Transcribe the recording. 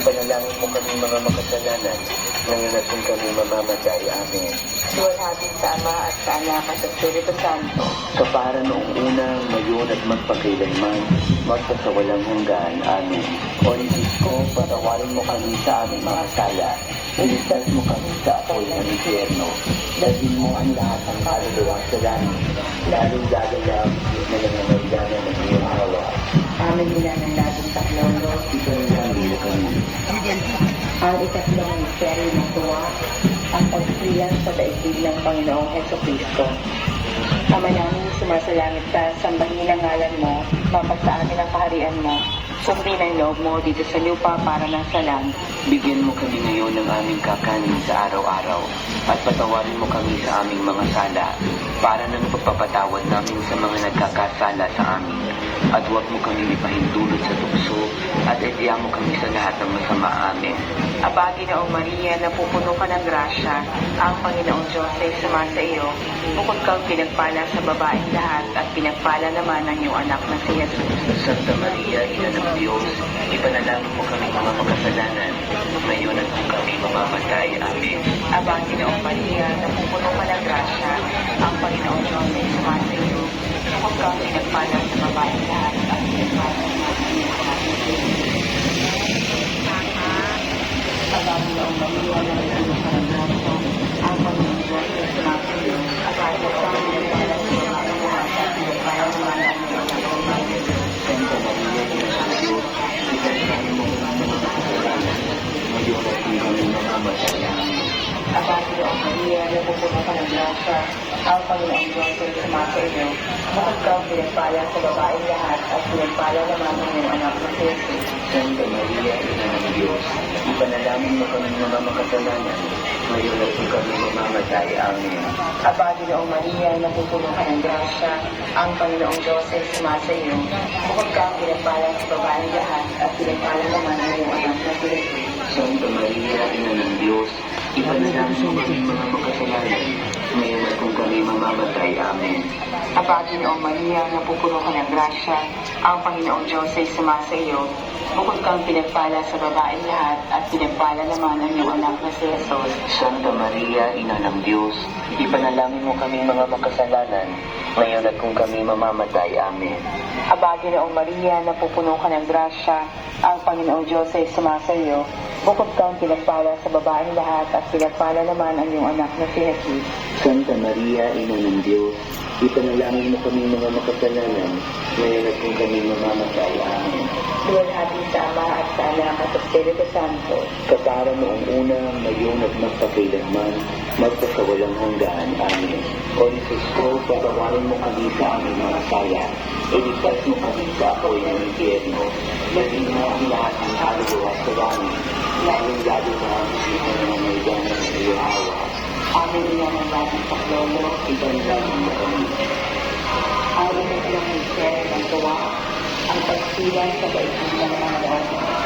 Ipanalangin mo kami mga makasalanan, ngayon at kung kami mamamatay. Amen. Luwalhati sa Ama at sa Anak at sa Espiritu Santo. Kapara noong una, ngayon at magpakailanman, magpasawalang hanggan. Amen. O Diyos ko, patawarin mo kami sa aming mga sala. Iligtas mo kami sa apoy ng impyerno. Dalhin mo ang lahat ng kaluluwa sa langit, lalong-lalo lang na nangangailangan ng iyong awa. Amin nila ng laging taklolo. Ipanalangin mo kami. Ang ikatlong misteryo ng tuwa, ang pagsilang sa daigdig ng Panginoong Hesukristo. Ama namin, sumasalangit ka, sambahin ang ngalan mo, mapasa amin ang kaharian mo. Sundin ang loob mo dito sa lupa para ng sa langit. Bigyan mo kami ngayon ng aming kakanin sa araw-araw at patawarin mo kami sa aming mga sala para ng pagpapatawad namin sa mga nagkakasala sa amin. At huwag mo kami ipahintulot sa tukso at idiyan mo kami sa lahat ng masama. Amen. Aba, Ginoong Maria, napupuno ka ng grasya, ang Panginoong Diyos ay sumasa iyo. Bukod kang pinagpala sa babaeng lahat at pinagpala naman ang iyong anak na si Jesus. Santa Maria, Ina ng Diyos, ipanalangin mo kami mga makasalanan, ngayon at kung kami mamamatay. Amen. Aba, Ginoong Maria, napupuno ka ng grasya, ang Panginoong Diyos ay sumasa iyo. Bukod kang pinagpala sa babaeng lahat at pinagpala naman ang iyong anak na si Jesus. Aba, Ginoong Maria, napupuno ka ng grasya, ang Panginoong Diyos ay sumasa iyo. Aba, bukod kang pinagpala sa babaeng lahat at pinagpala naman ang iyong anak na si Jesus. Santa Maria, Ina ng Diyos, ipanalangin mo kami mga makasalanan, ngayon at kung kami mamamatay. Amen. Aba, Ginoong Maria, napupuno ka ng grasya, ang Panginoong Diyos ay sumasa iyo. Bukod kang pinagpala sa babaeng lahat at pinagpala naman ang iyong anak na si Jesus. Santa Maria, Ina ng Diyos, ipanalangin mo kami mga makasalanan, ngayon at kung kami mamamatay. Amen. Aba, Ginoong Maria, napupuno ka ng grasya, ang Panginoong Diyos ay sumasa iyo. Bukod kang pinagpala sa babaeng lahat at pinagpala naman ang iyong anak na si Jesus. Santa Maria, Ina ng Diyos, ipanalangin mo kami mga makasalanan, ngayon at kung kami mamamatay. Amen. Aba, Ginoong Maria, napupuno ka ng grasya, ang Panginoong Diyos ay sumasa iyo. Bukod kang pinagpala sa babaeng lahat at pinagpala naman ang iyong anak na si Jesus. Santa Maria, Ina ng Diyos, ipanalangin mo kami mga makasalanan, ngayon at kung kami mamamatay. Amen. Aba, Ginoong Maria, napupuno ka ng grasya, ang Panginoong Diyos ay sumasa iyo. Bukod kang pinagpala sa babaeng lahat at pinagpala naman ang iyong anak na si Jesus. Santa Maria, Ina ng Diyos, ipanalangin mo kami mga makasalanan, ngayon at kung kami mamamatay. Amen. Luwalhati sa Ama at sa Anak at sa Espiritu Santo. Kapara noong una, ngayon at magpakailanman, magpasawalang hanggan. Amen. O Diyos ko, patawarin mo kami sa aming mga sala. Iligtas mo kami sa apoy ng impyerno. Laging mo ang lahat ng kaluluwa sa langit, lalong-lalo na ang sino na nangailangan ng iyong awa. Amin niya ng laging paglolo. Ipanalangin mo kami. Ang ikatlong misteryo ng tuwa, ang pagsilang sa daigdig ng Panginoon.